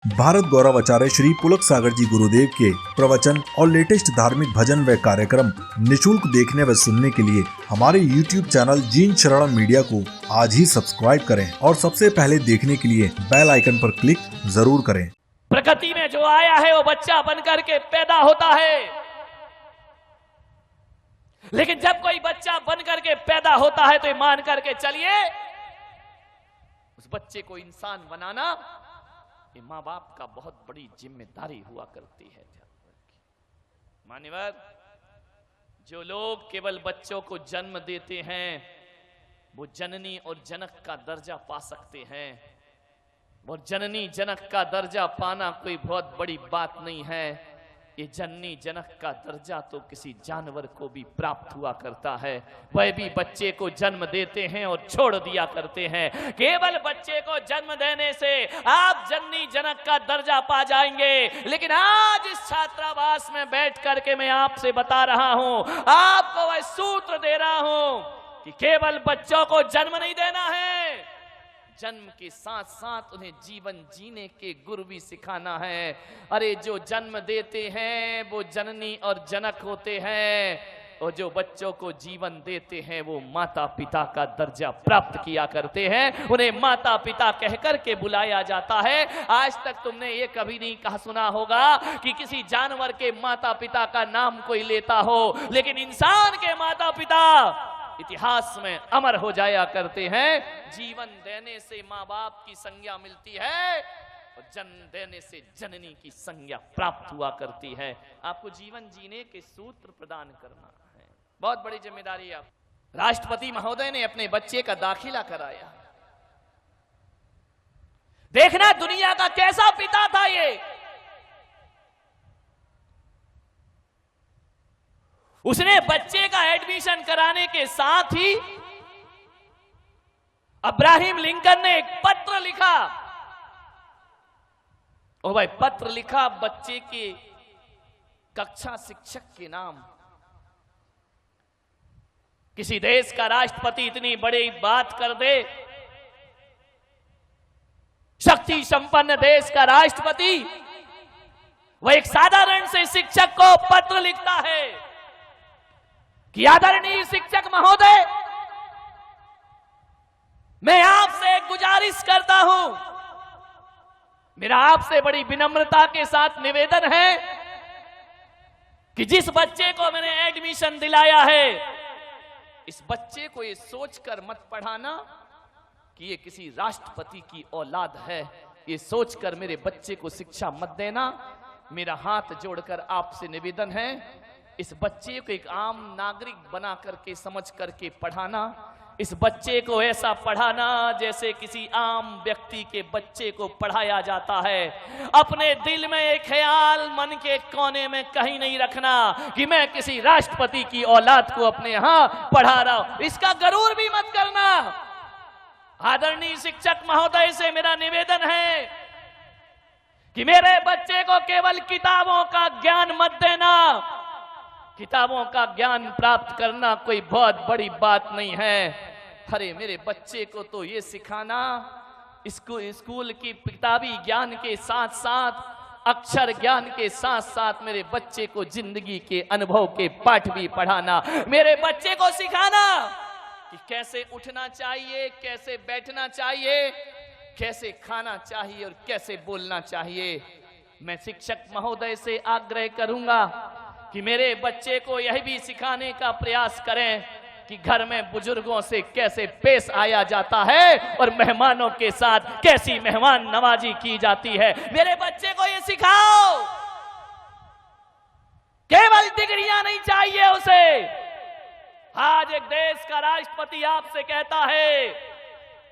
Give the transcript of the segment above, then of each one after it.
भारत गौरव आचार्य श्री पुलक सागर जी गुरुदेव के प्रवचन और लेटेस्ट धार्मिक भजन व कार्यक्रम निशुल्क देखने व सुनने के लिए हमारे YouTube चैनल जीन शरणम मीडिया को आज ही सब्सक्राइब करें और सबसे पहले देखने के लिए बेल आइकन पर क्लिक जरूर करें। प्रकृति में जो आया है वो बच्चा बनकर के पैदा होता है, लेकिन जब कोई बच्चा बनकर के पैदा होता है तो ये मान करके चलिए उस बच्चे को इंसान बनाना ये माँ बाप का बहुत बड़ी जिम्मेदारी हुआ करती है। मान्यवर, जो लोग केवल बच्चों को जन्म देते हैं वो जननी और जनक का दर्जा पा सकते हैं, और जननी जनक का दर्जा पाना कोई बहुत बड़ी बात नहीं है। ये जननी जनक का दर्जा तो किसी जानवर को भी प्राप्त हुआ करता है, वह भी बच्चे को जन्म देते हैं और छोड़ दिया करते हैं। केवल बच्चे को जन्म देने से आप जननी जनक का दर्जा पा जाएंगे, लेकिन आज इस छात्रावास में बैठ करके मैं आपसे बता रहा हूं, आपको वह सूत्र दे रहा हूं कि केवल बच्चों को जन्म नहीं देना है, जन्म के साथ साथ उन्हें जीवन जीने के गुर भी सिखाना है। अरे जो जन्म देते हैं वो जननी और जनक होते हैं, और जो बच्चों को जीवन देते हैं वो माता पिता का दर्जा प्राप्त किया करते हैं, उन्हें माता पिता कहकर के बुलाया जाता है। आज तक तुमने ये कभी नहीं कहा सुना होगा कि किसी जानवर के माता पिता का नाम कोई लेता हो, लेकिन इंसान के माता पिता इतिहास में अमर हो जाया करते हैं। जीवन देने से माँ बाप की संज्ञा मिलती है और जन्म देने से जननी की संज्ञा प्राप्त हुआ करती है। आपको जीवन जीने के सूत्र प्रदान करना है, बहुत बड़ी जिम्मेदारी है। आप राष्ट्रपति महोदय ने अपने बच्चे का दाखिला कराया, देखना दुनिया का कैसा पिता था ये। उसने बच्चे का एडमिशन कराने के साथ ही अब्राहम लिंकन ने एक पत्र लिखा। ओ भाई, पत्र लिखा बच्चे के कक्षा शिक्षक के नाम। किसी देश का राष्ट्रपति इतनी बड़ी बात कर दे, शक्ति संपन्न देश का राष्ट्रपति, वह एक साधारण से शिक्षक को पत्र लिखता है कि आदरणीय शिक्षक महोदय, मैं आपसे एक गुजारिश करता हूं, मेरा आपसे बड़ी विनम्रता के साथ निवेदन है कि जिस बच्चे को मैंने एडमिशन दिलाया है, इस बच्चे को ये सोचकर मत पढ़ाना कि ये किसी राष्ट्रपति की औलाद है। ये सोचकर मेरे बच्चे को शिक्षा मत देना। मेरा हाथ जोड़कर आपसे निवेदन है, इस बच्चे को एक आम नागरिक बना करके समझ करके पढ़ाना। इस बच्चे को ऐसा पढ़ाना जैसे किसी आम व्यक्ति के बच्चे को पढ़ाया जाता है। अपने दिल में एक ख्याल मन के कोने में कहीं नहीं रखना कि मैं किसी राष्ट्रपति की औलाद को अपने यहां पढ़ा रहा हूं, इसका गरूर भी मत करना। आदरणीय शिक्षक महोदय से मेरा निवेदन है कि मेरे बच्चे को केवल किताबों का ज्ञान मत देना। किताबों का ज्ञान प्राप्त करना कोई बहुत बड़ी बात नहीं है। अरे मेरे बच्चे को तो ये सिखाना, स्कूल की किताबी ज्ञान के साथ साथ, अक्षर ज्ञान के साथ साथ मेरे बच्चे को जिंदगी के अनुभव के पाठ भी पढ़ाना। मेरे बच्चे को सिखाना कि कैसे उठना चाहिए, कैसे बैठना चाहिए, कैसे खाना चाहिए और कैसे बोलना चाहिए। मैं शिक्षक महोदय से आग्रह करूंगा कि मेरे बच्चे को यह भी सिखाने का प्रयास करें कि घर में बुजुर्गों से कैसे पेश आया जाता है और मेहमानों के साथ कैसी मेहमान नवाजी की जाती है। मेरे बच्चे को ये सिखाओ। केवल डिग्रियां नहीं चाहिए उसे। आज एक देश का राष्ट्रपति आपसे कहता है,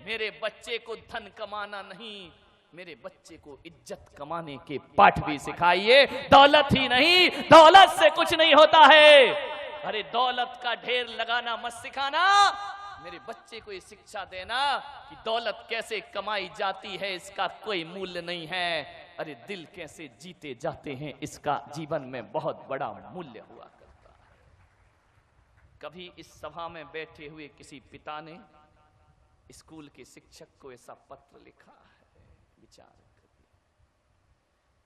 मेरे बच्चे को धन कमाना नहीं, मेरे बच्चे को इज्जत कमाने के पाठ भी सिखाइए। दौलत ही नहीं, दौलत से कुछ नहीं होता है। अरे दौलत का ढेर लगाना मत सिखाना, मेरे बच्चे को ये शिक्षा देना कि दौलत कैसे कमाई जाती है, इसका कोई मूल्य नहीं है। अरे दिल कैसे जीते जाते हैं, इसका जीवन में बहुत बड़ा मूल्य हुआ करता है। कभी इस सभा में बैठे हुए किसी पिता ने स्कूल के शिक्षक को ऐसा पत्र लिखा है, विचार करिए।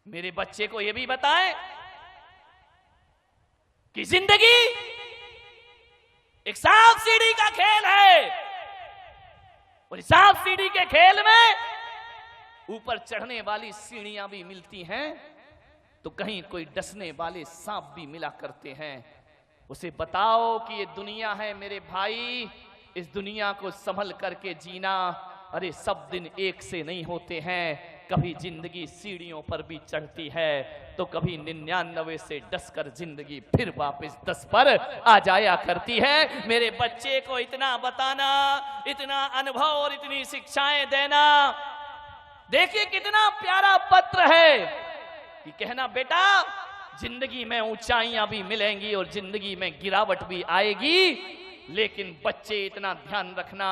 मेरे बच्चे को यह भी बताएं कि जिंदगी एक सांप सीढ़ी का खेल है, और सांप सीढ़ी के खेल में ऊपर चढ़ने वाली सीढ़ियां भी मिलती हैं तो कहीं कोई डसने वाले सांप भी मिला करते हैं। उसे बताओ कि ये दुनिया है मेरे भाई, इस दुनिया को संभल करके जीना। अरे सब दिन एक से नहीं होते हैं, कभी जिंदगी सीढ़ियों पर भी चढ़ती है तो कभी 99 से डसकर जिंदगी फिर वापस 10 पर आ जाया करती है। मेरे बच्चे को इतना बताना, इतना अनुभव और इतनी शिक्षाएं देना। देखिए कितना प्यारा पत्र है कि कहना बेटा जिंदगी में ऊंचाइयां भी मिलेंगी और जिंदगी में गिरावट भी आएगी, लेकिन बच्चे इतना ध्यान रखना,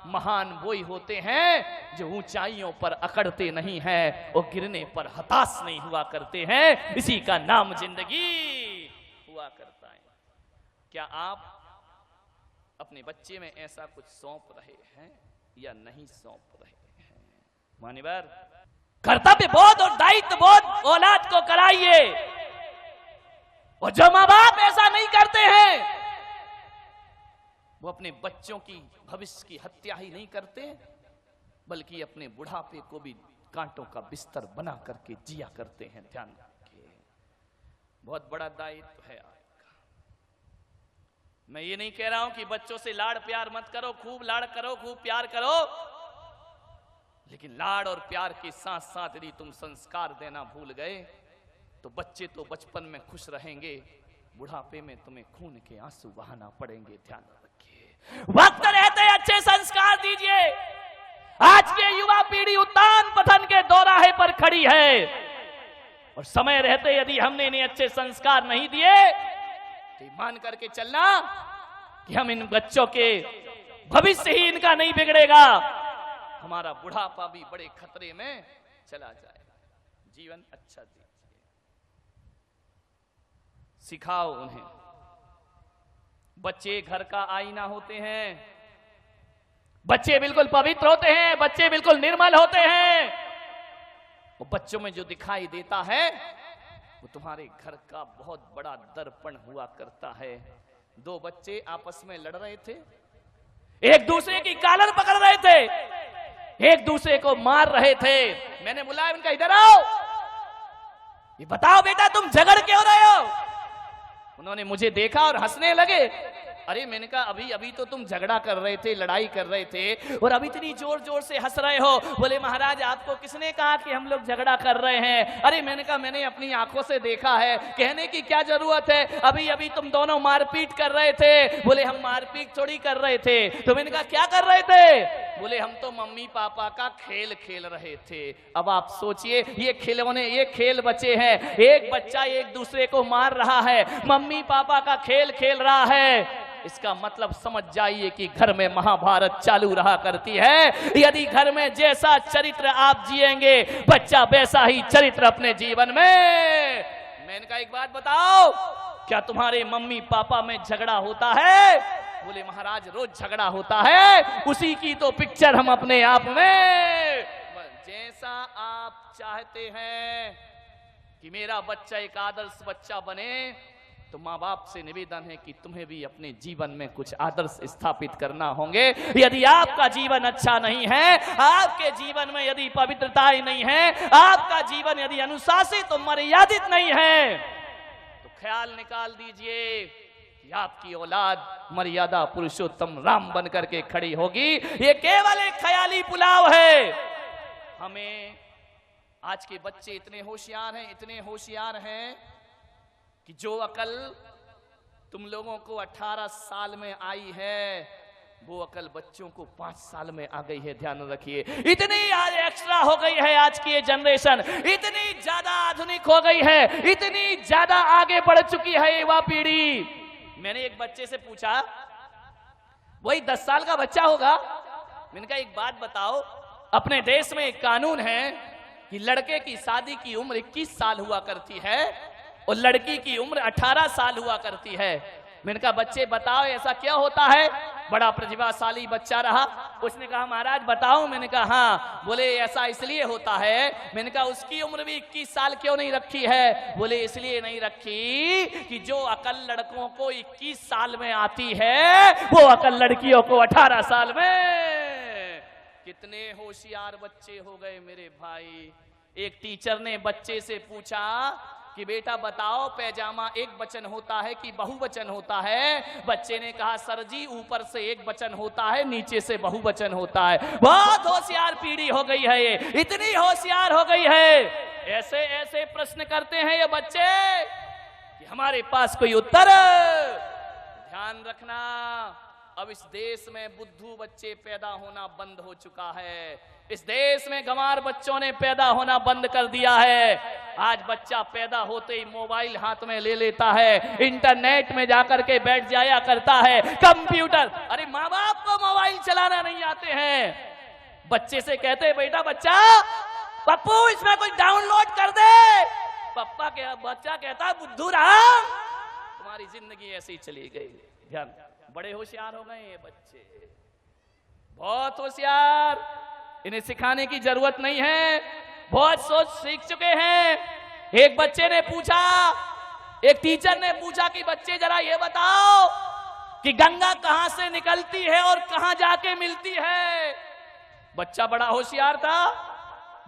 महान वही होते हैं जो ऊंचाइयों पर अकड़ते नहीं हैं और गिरने पर हताश नहीं हुआ करते हैं। इसी का नाम जिंदगी हुआ करता है। क्या आप अपने बच्चे में ऐसा कुछ सौंप रहे हैं या नहीं सौंप रहे हैं? मान्यवर, कर्तव्य बोध और दायित्व बोध औलाद को कराइए, और जो मां बाप ऐसा नहीं करते हैं वो अपने बच्चों की भविष्य की हत्या ही नहीं करते, बल्कि अपने बुढ़ापे को भी कांटों का बिस्तर बना करके जिया करते हैं। ध्यान रखिए, बहुत बड़ा दायित्व है आपका। मैं ये नहीं कह रहा हूं कि बच्चों से लाड़ प्यार मत करो, खूब लाड़ करो, खूब प्यार करो, लेकिन लाड़ और प्यार के साथ साथ यदि तुम संस्कार देना भूल गए तो बच्चे तो बचपन में खुश रहेंगे, बुढ़ापे में तुम्हें खून के आंसू बहाना पड़ेंगे। ध्यान रखिए, वक्त रहते अच्छे संस्कार दीजिए। आज के युवा पीढ़ी उत्तान पतन के दौराहे पर खड़ी है, और समय रहते यदि हमने इन्हें अच्छे संस्कार नहीं दिए तो मान करके चलना कि हम इन बच्चों के भविष्य ही इनका नहीं बिगड़ेगा, हमारा बुढ़ापा भी बड़े खतरे में चला जाएगा। जीवन अच्छा दीजिए, सिखाओ उन्हें। बच्चे घर का आईना होते हैं, बच्चे बिल्कुल पवित्र होते हैं, बच्चे बिल्कुल निर्मल होते हैं। वो बच्चों में जो दिखाई देता है वो तुम्हारे घर का बहुत बड़ा दर्पण हुआ करता है। दो बच्चे आपस में लड़ रहे थे, एक दूसरे की कॉलर पकड़ रहे थे, एक दूसरे को मार रहे थे। मैंने बुलाया उनका, इधर आओ, ये बताओ बेटा तुम झगड़ क्यों रहे हो? उन्होंने मुझे देखा और हंसने लगे। अरे मैंने कहा अभी अभी तो तुम झगड़ा कर रहे थे, लड़ाई कर रहे थे, और अभी इतनी जोर जोर से हंस रहे हो। बोले महाराज आपको किसने कहा कि हम लोग झगड़ा कर रहे हैं? अरे मैंने कहा मैंने अपनी आंखों से देखा है, कहने की क्या जरूरत है, अभी अभी तुम दोनों मारपीट कर रहे थे। बोले हम मारपीट थोड़ी कर रहे थे। तो मैंने कहा क्या कर रहे थे? बोले हम तो मम्मी पापा का खेल खेल रहे थे। अब आप सोचिए, ये खिलौने, ये खेल बचे हैं, एक बच्चा एक दूसरे को मार रहा है, मम्मी पापा का खेल खेल रहा है। इसका मतलब समझ जाइए कि घर में महाभारत चालू रहा करती है। यदि घर में जैसा चरित्र आप जिएंगे, बच्चा वैसा ही चरित्र अपने जीवन में। मैंने कहा एक बात बताओ, क्या तुम्हारे मम्मी पापा में झगड़ा होता है? बोले महाराज रोज झगड़ा होता है, उसी की तो पिक्चर हम अपने आप में। जैसा आप चाहते हैं कि मेरा बच्चा एक आदर्श बच्चा बने, तो माँ बाप से निवेदन है कि तुम्हें भी अपने जीवन में कुछ आदर्श स्थापित करना होंगे। यदि आपका जीवन अच्छा नहीं है, आपके जीवन में यदि पवित्रताएं नहीं है, आपका जीवन यदि अनुशासित और मर्यादित नहीं है, तो ख्याल निकाल दीजिए कि आपकी औलाद मर्यादा पुरुषोत्तम राम बन करके खड़ी होगी। ये केवल एक ख्याली पुलाव है। हमें आज के बच्चे इतने होशियार हैं, इतने होशियार हैं कि जो अकल तुम लोगों को 18 साल में आई है, वो अकल बच्चों को 5 साल में आ गई है। ध्यान रखिए, इतनी आज एक्स्ट्रा हो गई है आज की ये जनरेशन, इतनी ज्यादा आधुनिक हो गई है, इतनी ज्यादा आगे बढ़ चुकी है युवा पीढ़ी। मैंने एक बच्चे से पूछा, वही 10 साल का बच्चा होगा, मैंने कहा एक बात बताओ, अपने देश में एक कानून है कि लड़के की शादी की उम्र 21 साल हुआ करती है और लड़की की उम्र 18 साल हुआ करती है। मैंने कहा बच्चे बताओ ऐसा क्या होता है। बड़ा प्रतिभाशाली बच्चा रहा, उसने कहा महाराज बताओ। मैंने कहा हाँ। बोले ऐसा इसलिए होता है। मैंने कहा उसकी उम्र भी 21 साल क्यों नहीं रखी है। बोले इसलिए नहीं रखी कि जो अकल लड़कों को 21 साल में आती है वो अकल लड़कियों को 18 साल में। कितने होशियार बच्चे हो गए मेरे भाई। एक टीचर ने बच्चे से पूछा कि बेटा बताओ पैजामा एक वचन होता है कि बहुवचन होता है। बच्चे ने कहा सर जी ऊपर से एक वचन होता है, नीचे से बहुवचन होता है। बहुत होशियार पीढ़ी हो गई है ये, इतनी होशियार हो गई है। ऐसे ऐसे प्रश्न करते हैं ये बच्चे कि हमारे पास कोई उत्तर। ध्यान रखना, अब इस देश में बुद्धू बच्चे पैदा होना बंद हो चुका है। इस देश में गंवार बच्चों ने पैदा होना बंद कर दिया है। आज बच्चा पैदा होते ही मोबाइल हाथ में ले लेता है, इंटरनेट में जाकर के बैठ जाया करता है, कंप्यूटर। अरे माँ बाप को मोबाइल चलाना नहीं आते हैं। बच्चे से कहते बेटा बच्चा पप्पू इसमें कुछ डाउनलोड कर दे। पप्पा के बच्चा कहता बुद्धू राम तुम्हारी जिंदगी ऐसी ही चली गई। ध्यान, बड़े होशियार हो गए ये बच्चे, बहुत होशियार। इन्हें सिखाने की जरूरत नहीं है, बहुत सोच सीख चुके हैं। एक बच्चे ने पूछा, एक टीचर ने पूछा कि बच्चे जरा ये बताओ कि गंगा कहां से निकलती है और कहां जाके मिलती है। बच्चा बड़ा होशियार था।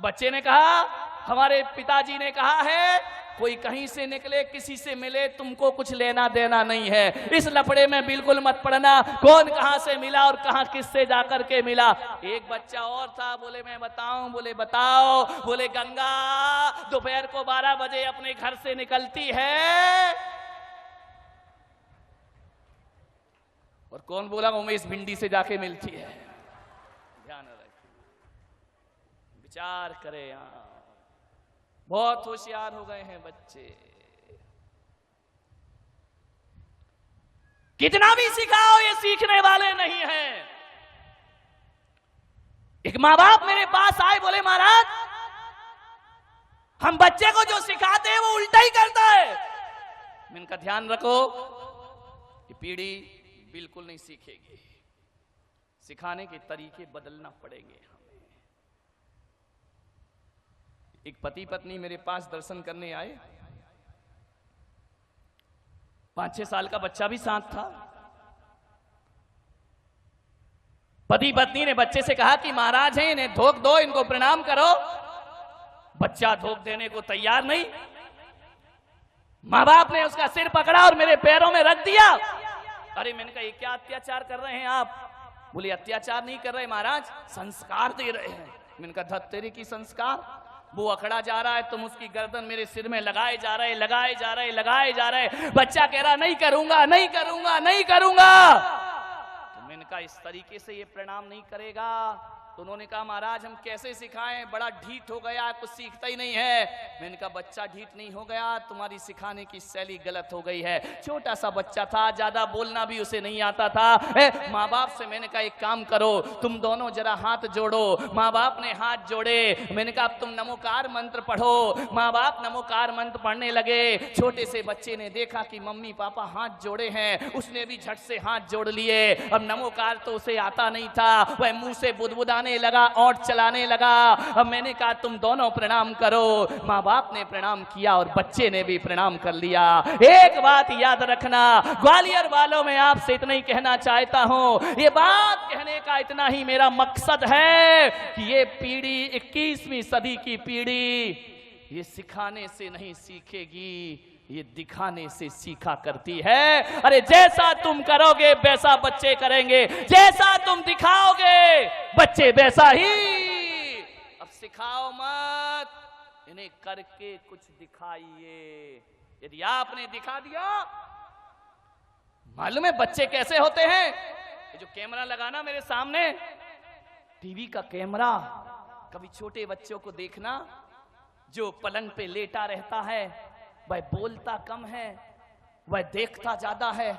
बच्चे ने कहा हमारे पिताजी ने कहा है कोई कहीं से निकले किसी से मिले तुमको कुछ लेना देना नहीं है। इस लफड़े में बिल्कुल मत पड़ना, कौन कहां से मिला और कहां किससे जाकर के मिला। एक बच्चा और था, बोले मैं बताऊं। बोले बताओ। बोले गंगा दोपहर को 12 बजे अपने घर से निकलती है। और कौन बोला उमेश भिंडी से जाके मिलती है। ध्यान रखिए, विचार करें। यहां बहुत होशियार हो गए हैं बच्चे। कितना भी सिखाओ ये सीखने वाले नहीं हैं। एक माँ बाप मेरे पास आए, बोले महाराज हम बच्चे को जो सिखाते हैं वो उल्टा ही करता है। मैंने कहा ध्यान रखो, ये पीढ़ी बिल्कुल नहीं सीखेगी। सिखाने के तरीके बदलना पड़ेंगे। एक पति पत्नी मेरे पास दर्शन करने आए, 5-6 साल का बच्चा भी साथ था। पति पत्नी ने बच्चे से कहा कि महाराज हैं इन्हें धोख दो, इनको प्रणाम करो। बच्चा धोख देने को तैयार नहीं। माँ बाप ने उसका सिर पकड़ा और मेरे पैरों में रख दिया। अरे मैंने कहा ये क्या अत्याचार कर रहे हैं आप। बोले अत्याचार नहीं कर रहे महाराज, संस्कार दे रहे हैं। मैंने कहा धत्तेरी की संस्कार। वो अखड़ा जा रहा है, तुम उसकी गर्दन मेरे सिर में लगाए जा रहे, लगाए जा रहे, लगाए जा रहे। बच्चा कह रहा नहीं करूंगा, नहीं करूंगा, नहीं करूंगा। तो मैंने कहा इस तरीके से ये प्रणाम नहीं करेगा। तो उन्होंने कहा महाराज हम कैसे सिखाएं, बड़ा ढीठ हो गया, कुछ सीखता ही नहीं है। मैंने कहा बच्चा ढीठ नहीं हो गया, तुम्हारी सिखाने की शैली गलत हो गई है। छोटा सा बच्चा था, ज्यादा बोलना भी उसे नहीं आता था। माँ बाप से मैंने कहा एक काम करो, तुम दोनों जरा हाथ जोड़ो। माँ बाप ने हाथ जोड़े। मैंने कहा अब तुम नमोकार मंत्र पढ़ो। माँ बाप नमोकार मंत्र पढ़ने लगे। छोटे से बच्चे ने देखा कि मम्मी पापा हाथ जोड़े हैं, उसने भी झट से हाथ जोड़ लिए। अब नमोकार तो उसे आता नहीं था, वह मुंह से बुदबुदाने लगा, ओंठ चलाने लगा। अब मैंने कहा तुम दोनों प्रणाम करो। माँ बाप ने प्रणाम किया और बच्चे ने भी प्रणाम कर लिया। एक बात याद रखना, ग्वालियर वालों में आपसे इतना ही कहना चाहता हूं, ये बात कहने का इतना ही मेरा मकसद है कि ये पीढ़ी 21वीं सदी की पीढ़ी ये सिखाने से नहीं सीखेगी, ये दिखाने से सीखा करती है। अरे जैसा तुम करोगे वैसा बच्चे करेंगे, जैसा तुम दिखाओगे बच्चे वैसा ही। अब सिखाओ मत, इन्हें करके कुछ दिखाइए। यदि आपने दिखा दिया, मालूम है बच्चे कैसे होते हैं। ये जो कैमरा लगाना मेरे सामने, टीवी का कैमरा, कभी छोटे बच्चों को देखना जो पलंग पे लेटा रहता है, वह बोलता कम है, वह देखता ज्यादा है।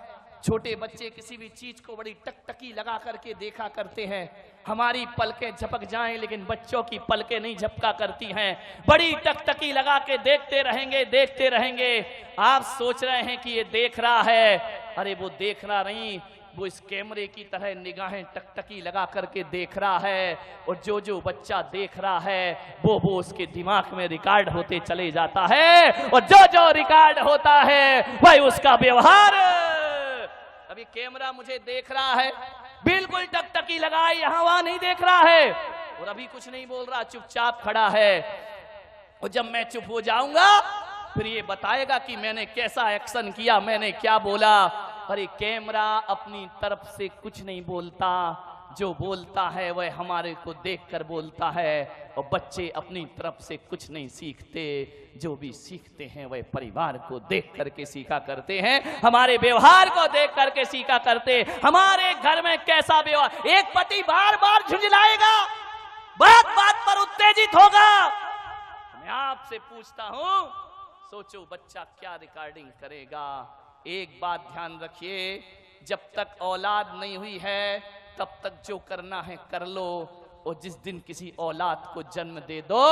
छोटे बच्चे किसी भी चीज को बड़ी टकटकी लगा करके देखा करते हैं। हमारी पलकें झपक जाएं लेकिन बच्चों की पलकें नहीं झपका करती हैं, बड़ी टकटकी लगा के देखते रहेंगे देखते रहेंगे। आप सोच रहे हैं कि ये देख रहा है, अरे वो देख रहा नहीं, वो इस कैमरे की तरह निगाहें टकटकी लगा करके देख रहा है, और जो जो बच्चा देख रहा है वो उसके दिमाग में रिकॉर्ड होते चले जाता है, और जो जो रिकॉर्ड होता है वही उसका व्यवहार। अभी कैमरा मुझे देख रहा है, बिल्कुल टकटकी लगाई, यहां वहां नहीं देख रहा है, और अभी कुछ नहीं बोल रहा, चुपचाप खड़ा है। और जब मैं चुप हो जाऊंगा फिर ये बताएगा कि मैंने कैसा एक्शन किया, मैंने क्या बोला। अरे कैमरा अपनी तरफ से कुछ नहीं बोलता, जो बोलता है वह हमारे को देखकर बोलता है, और बच्चे अपनी तरफ से कुछ नहीं सीखते, जो भी सीखते हैं वह परिवार को देख करके सीखा करते हैं, हमारे व्यवहार को देख करके सीखा करते। हमारे घर में कैसा व्यवहार, एक पति बार बार झुंझलाएगा, बात बात पर उत्तेजित होगा। मैं आपसे पूछता हूं, सोचो बच्चा क्या रिकॉर्डिंग करेगा। एक बात ध्यान रखिए, जब तक औलाद नहीं हुई है तब तक जो करना है कर लो, और जिस दिन किसी औलाद को जन्म दे दो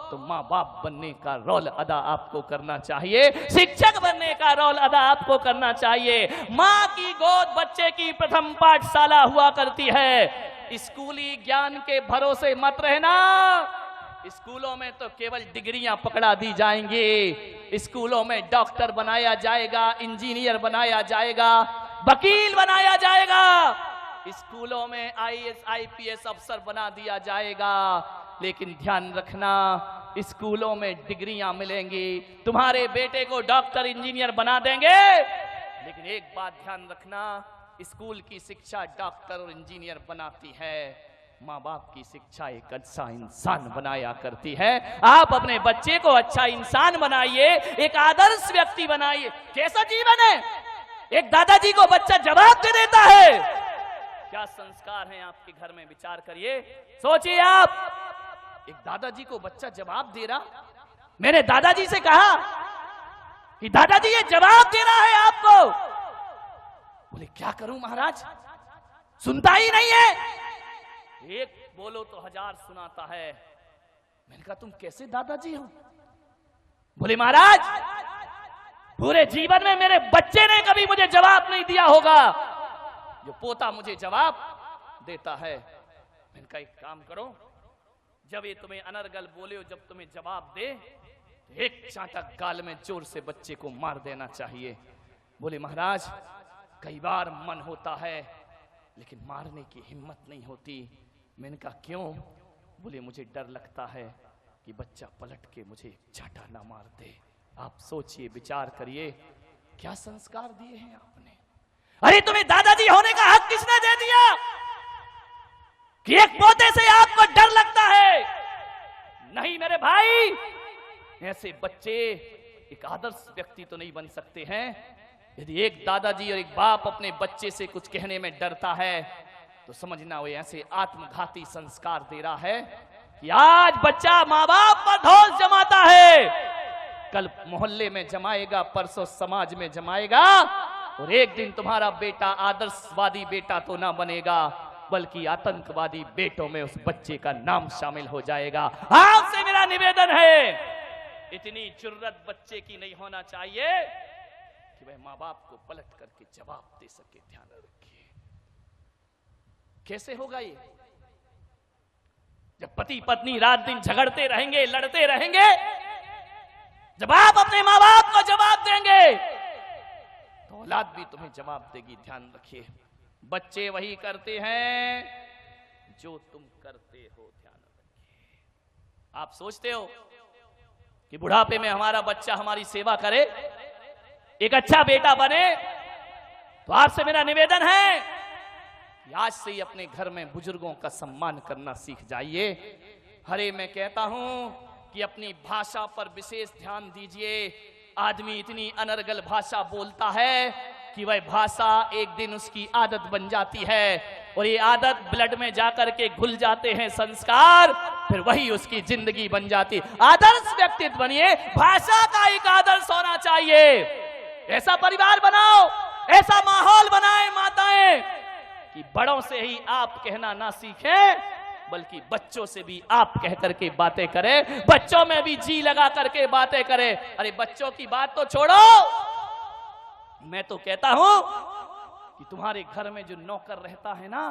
तो माँ बाप बनने का रोल अदा आपको करना चाहिए, शिक्षक बनने का रोल अदा आपको करना चाहिए। माँ की गोद बच्चे की प्रथम पाठशाला हुआ करती है। स्कूली ज्ञान के भरोसे मत रहना, स्कूलों में तो केवल डिग्रियां पकड़ा दी जाएंगी, स्कूलों में डॉक्टर बनाया जाएगा, इंजीनियर बनाया जाएगा, वकील बनाया जाएगा, स्कूलों में आईएएस आईपीएस अफसर बना दिया जाएगा। लेकिन ध्यान रखना, स्कूलों में डिग्रियां मिलेंगी, तुम्हारे बेटे को डॉक्टर इंजीनियर बना देंगे, लेकिन एक बात ध्यान रखना, स्कूल की शिक्षा डॉक्टर और इंजीनियर बनाती है, माँ बाप की शिक्षा एक अच्छा इंसान बनाया करती है। आप अपने बच्चे को अच्छा इंसान बनाइए, एक आदर्श व्यक्ति बनाइए। कैसा जीवन है, एक दादाजी को बच्चा जवाब दे देता है, क्या संस्कार हैं आपके घर में, विचार करिए, सोचिए आप। एक दादाजी को बच्चा जवाब दे रहा, मैंने दादाजी से कहा कि दादाजी ये जवाब दे रहा है आपको। बोले क्या करूं महाराज, सुनता ही नहीं है, एक बोलो तो हजार सुनाता है। मैंने कहा तुम कैसे दादाजी हो? बोले महाराज पूरे जीवन में मेरे बच्चे ने कभी मुझे जवाब नहीं दिया होगा, जो पोता मुझे जवाब देता है। मैंने कहा एक काम करो, जब ये तुम्हें अनर्गल बोले हो, जब तुम्हें जवाब दे तो एक चांटा गाल में जोर से बच्चे को मार देना चाहिए। बोले महाराज कई बार मन होता है लेकिन मारने की हिम्मत नहीं होती। मैंने कहा क्यों? बोले मुझे डर लगता है कि बच्चा पलट के मुझे चांटा ना मार दे। आप सोचिए, विचार करिए, क्या संस्कार दिए हैं आपने। अरे तुम्हें दादाजी होने का हक किसने दे दिया कि एक पोते से आपको डर लगता है? नहीं मेरे भाई, ऐसे बच्चे एक आदर्श व्यक्ति तो नहीं बन सकते हैं। यदि एक दादाजी और एक बाप अपने बच्चे से कुछ कहने में डरता है तो समझना वो ऐसे आत्मघाती संस्कार दे रहा है कि आज बच्चा माँ बाप पर धौंस जमाता है, कल मोहल्ले में जमाएगा, परसों समाज में जमाएगा, और एक दिन तुम्हारा बेटा आदर्शवादी बेटा तो ना बनेगा बल्कि आतंकवादी बेटों में उस बच्चे का नाम शामिल हो जाएगा। आपसे मेरा निवेदन है, इतनी जुर्रत बच्चे की नहीं होना चाहिए कि वह माँ बाप को पलट करके जवाब दे सके। ध्यान रखिए, कैसे होगा ये? जब पति पत्नी रात दिन झगड़ते रहेंगे, लड़ते रहेंगे, जब आप अपने माँ बाप को जवाब देंगे तो औलाद भी तुम्हें जवाब देगी। ध्यान रखिए, बच्चे वही करते हैं जो तुम करते हो। ध्यान रखिए, आप सोचते हो कि बुढ़ापे में हमारा बच्चा हमारी सेवा करे, एक अच्छा बेटा बने, तो आपसे मेरा निवेदन है कि आज से ही अपने घर में बुजुर्गों का सम्मान करना सीख जाइए। अरे मैं कहता हूं कि अपनी भाषा पर विशेष ध्यान दीजिए। आदमी इतनी अनर्गल भाषा बोलता है कि वह भाषा एक दिन उसकी आदत बन जाती है, और ये आदत ब्लड में जाकर के घुल जाते हैं संस्कार, फिर वही उसकी जिंदगी बन जाती। आदर्श व्यक्तित्व बनिए, भाषा का एक आदर्श होना चाहिए। ऐसा परिवार बनाओ, ऐसा माहौल बनाए माताएं कि बड़ों से ही आप कहना ना सीखें, बल्कि बच्चों से भी आप कह करके बातें करें, बच्चों में भी जी लगा करके बातें करें। अरे बच्चों की बात तो छोड़ो, मैं तो कहता हूं कि तुम्हारे घर में जो नौकर रहता है ना,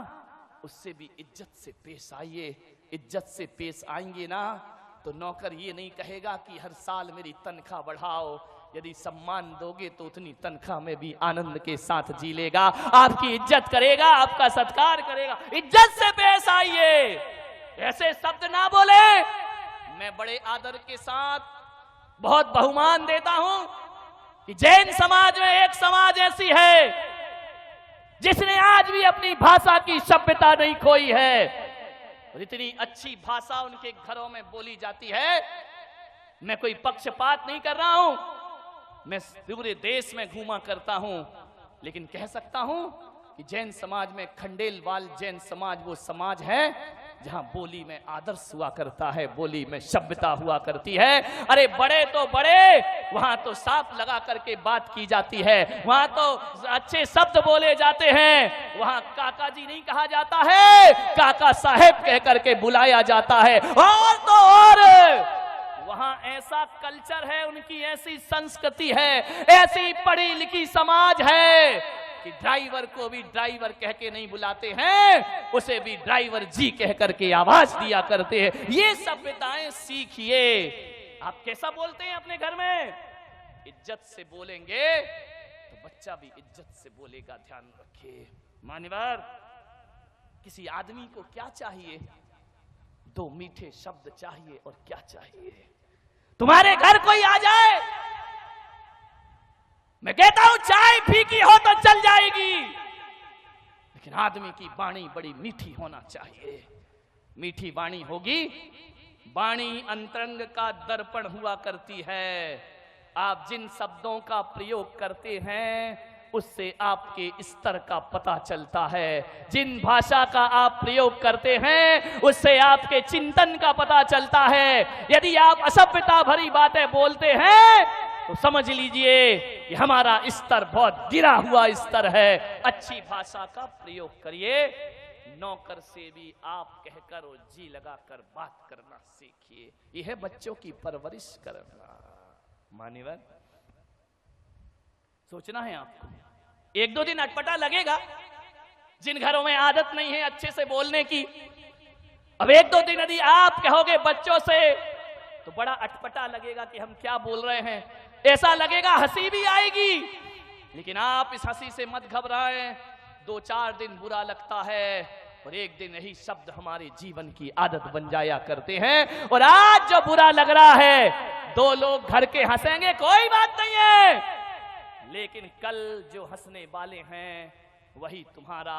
उससे भी इज्जत से पेश आइए। इज्जत से पेश आएंगे ना तो नौकर ये नहीं कहेगा कि हर साल मेरी तनख्वाह बढ़ाओ। यदि सम्मान दोगे तो उतनी तनख्वाह में भी आनंद के साथ जी लेगा, आपकी इज्जत करेगा, आपका सत्कार करेगा। इज्जत से पेश आइए, ऐसे शब्द ना बोले। मैं बड़े आदर के साथ बहुत बहुमान देता हूं कि जैन समाज में एक समाज ऐसी है जिसने आज भी अपनी भाषा की सभ्यता नहीं खोई है, और इतनी अच्छी भाषा उनके घरों में बोली जाती है। मैं कोई पक्षपात नहीं कर रहा हूं, मैं पूरे देश में घूमा करता हूं, लेकिन कह सकता हूं कि जैन समाज में खंडेलवाल जैन समाज वो समाज है जहां बोली में आदर्श हुआ करता है, बोली में सभ्यता हुआ करती है। अरे बड़े तो बड़े, वहां तो साफ लगा करके बात की जाती है, वहां तो अच्छे शब्द बोले जाते हैं, वहां काका जी नहीं कहा जाता है, काका साहेब कह करके बुलाया जाता है। और तो और वहां ऐसा कल्चर है, उनकी ऐसी संस्कृति है, ऐसी पढ़ी लिखी समाज है कि ड्राइवर को भी ड्राइवर कह के नहीं बुलाते हैं, उसे भी ड्राइवर जी कह करके आवाज दिया करते हैं। ये सभ्यताएं सीखिए। आप कैसा बोलते हैं अपने घर में? इज्जत से बोलेंगे तो बच्चा भी इज्जत से बोलेगा, ध्यान रखिए। मान्यवर, किसी आदमी को क्या चाहिए? दो मीठे शब्द चाहिए, और क्या चाहिए? तुम्हारे घर कोई आ जाए, मैं कहता हूं चाय फीकी हो तो चल जाएगी, लेकिन आदमी की वाणी बड़ी मीठी होना चाहिए। मीठी वाणी होगी, वाणी अंतरंग का दर्पण हुआ करती है। आप जिन शब्दों का प्रयोग करते हैं उससे आपके स्तर का पता चलता है। जिन भाषा का आप प्रयोग करते हैं उससे आपके चिंतन का पता चलता है। यदि आप असभ्यता भरी बातें बोलते हैं तो समझ लीजिए कि हमारा स्तर बहुत गिरा हुआ स्तर है। अच्छी भाषा का प्रयोग करिए। नौकर से भी आप कहकर और जी लगाकर बात करना सीखिए। यह है बच्चों की परवरिश करना। मान्यवर, सोचना है आपको, एक दो दिन अटपटा लगेगा जिन घरों में आदत नहीं है अच्छे से बोलने की। अब एक दो दिन यदि आप कहोगे बच्चों से तो बड़ा अटपटा लगेगा कि हम क्या बोल रहे हैं, ऐसा लगेगा, हंसी भी आएगी। लेकिन आप इस हंसी से मत घबराएं। दो चार दिन बुरा लगता है और एक दिन यही शब्द हमारे जीवन की आदत बन जाया करते हैं। और आज जो बुरा लग रहा है, दो लोग घर के हंसेंगे, कोई बात नहीं है, लेकिन कल जो हंसने वाले हैं वही तुम्हारा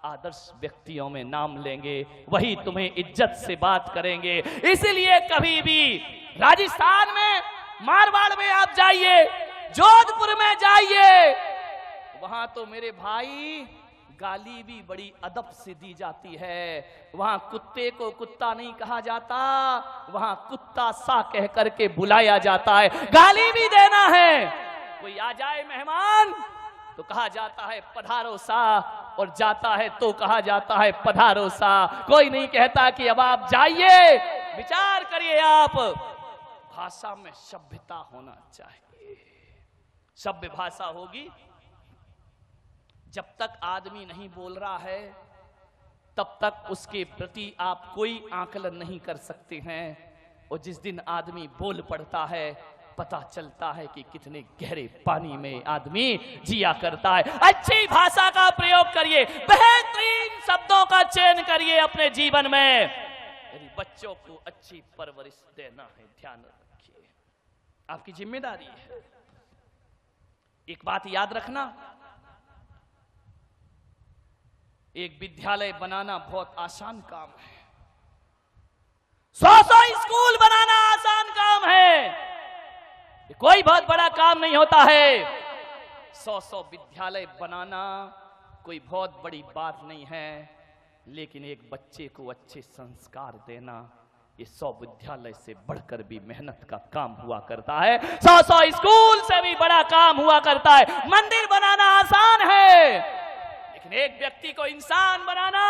आदर्श व्यक्तियों में नाम लेंगे, वही तुम्हें इज्जत से बात करेंगे। इसलिए कभी भी राजस्थान में, मारवाड़ में आप जाइए, जोधपुर में जाइए, वहां तो मेरे भाई गाली भी बड़ी अदब से दी जाती है। वहां कुत्ते को कुत्ता नहीं कहा जाता, वहां कुत्ता सा कह करके बुलाया जाता है। गाली भी देना है, कोई आ जाए मेहमान तो कहा जाता है पधारो सा, और जाता है तो कहा जाता है पधारो सा। कोई नहीं कहता कि अब आप जाइए। विचार करिए आप, भाषा में सभ्यता होना चाहिए। सभ्य भाषा होगी। जब तक आदमी नहीं बोल रहा है तब तक उसके प्रति आप कोई आकलन नहीं कर सकते हैं, और जिस दिन आदमी बोल पड़ता है पता चलता है कि कितने गहरे पानी में आदमी जिया करता है। अच्छी भाषा का प्रयोग करिए, बेहतरीन शब्दों का चयन करिए अपने जीवन में। यदि बच्चों को अच्छी परवरिश देना है, ध्यान रखिए, आपकी जिम्मेदारी है। एक बात याद रखना, एक विद्यालय बनाना बहुत आसान काम है, 100 स्कूल बनाना आसान काम है। कोई बहुत बड़ा काम नहीं होता है। 100 विद्यालय बनाना कोई बहुत बड़ी बात नहीं है, लेकिन एक बच्चे को अच्छे संस्कार देना, ये 100 विद्यालय से बढ़कर भी मेहनत का काम हुआ करता है, 100 स्कूल से भी बड़ा काम हुआ करता है। मंदिर बनाना आसान है, लेकिन एक व्यक्ति को इंसान बनाना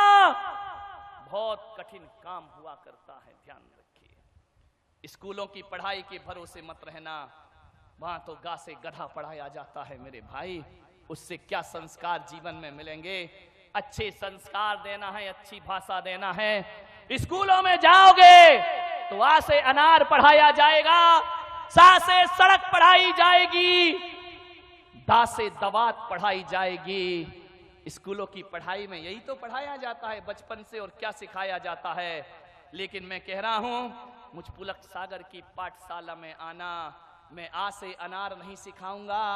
बहुत कठिन काम हुआ करता है। ध्यान रखिए, स्कूलों की पढ़ाई के भरोसे मत रहना, वहां तो गा से गधा पढ़ाया जाता है मेरे भाई, उससे क्या संस्कार जीवन में मिलेंगे। अच्छे संस्कार देना है, अच्छी भाषा देना है। स्कूलों में जाओगे तो आ से अनार पढ़ाया जाएगा, सा से सड़क पढ़ाई जाएगी, दा से दवात पढ़ाई जाएगी। स्कूलों की पढ़ाई में यही तो पढ़ाया जाता है बचपन से, और क्या सिखाया जाता है। लेकिन मैं कह रहा हूं, मुझ पुलक सागर की पाठशाला में आना, मैं आ से अनार नहीं सिखाऊंगा,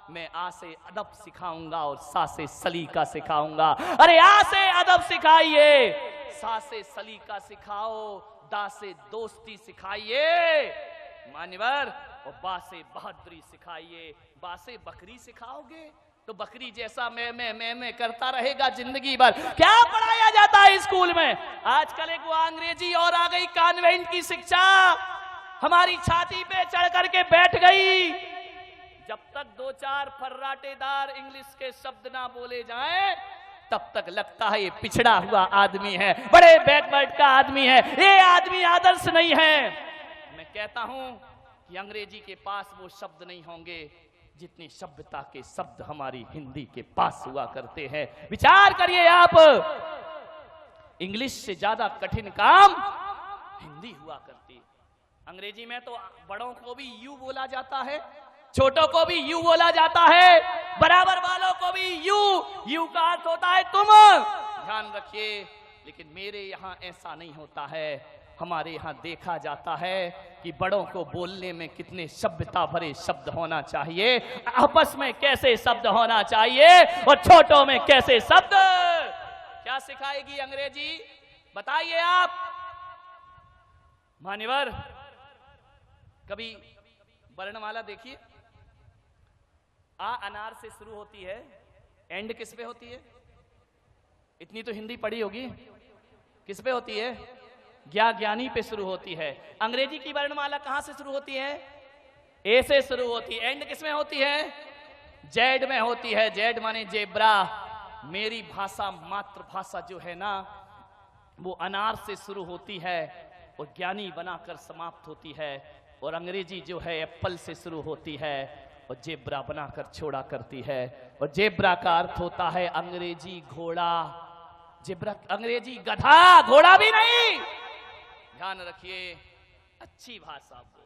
मैं आ से अदब सिखाऊंगा और सा से सलीका सिखाऊंगा। अरे आ से अदब सिखाइए, सा से सलीका सिखाओ, दा से दोस्ती सिखाइए मान्यवर, और बा से बहादुरी सिखाइए। बा से बकरी सिखाओगे तो बकरी जैसा मैं करता रहेगा जिंदगी भर। क्या पढ़ाया जाता है स्कूल में आजकल? एक वो अंग्रेजी और आ गई कॉन्वेंट की शिक्षा, हमारी छाती पे चढ़ करके बैठ गई। जब तक 2-4 फर्राटेदार इंग्लिश के शब्द ना बोले जाएं, तब तक लगता है ये पिछड़ा हुआ आदमी है, बड़े बैकवर्ड का आदमी है, ये आदमी आदर्श नहीं है। मैं कहता हूं कि अंग्रेजी के पास वो शब्द नहीं होंगे जितनी सभ्यता के शब्द हमारी हिंदी के पास हुआ करते हैं। विचार करिए आप, इंग्लिश से ज्यादा कठिन काम हिंदी हुआ करती। अंग्रेजी में तो बड़ों को भी यू बोला जाता है, छोटों को भी यू बोला जाता है, बराबर वालों को भी यू का अर्थ होता है तुम। ध्यान रखिए, लेकिन मेरे यहाँ ऐसा नहीं होता है। हमारे यहाँ देखा जाता है कि बड़ों को बोलने में कितने सभ्यता भरे शब्द होना चाहिए, आपस में कैसे शब्द होना चाहिए, और छोटों में कैसे शब्द। क्या सिखाएगी अंग्रेजी, बताइए आप मान्यवर। कभी वर्णमाला देखिए, आ अनार से शुरू होती है, एंड किस पे होती है? इतनी तो हिंदी पढ़ी होगी, किस पे होती है? ज्ञानी पे शुरू होती है। अंग्रेजी की वर्णमाला कहां से शुरू होती है? ए से शुरू होती है। एंड किस में होती है? जेड में होती है। जेड माने जेब्रा। मेरी भाषा, मातृभाषा जो है ना, वो अनार से शुरू होती है और ज्ञानी बनाकर समाप्त होती है, और अंग्रेजी जो है एप्पल से शुरू होती है और जेब्रा बनाकर छोड़ा करती है। और जेब्रा का अर्थ होता है अंग्रेजी घोड़ा, जेब्रा अंग्रेजी गधा, घोड़ा भी नहीं। ध्यान रखिए, अच्छी भाषा बोल।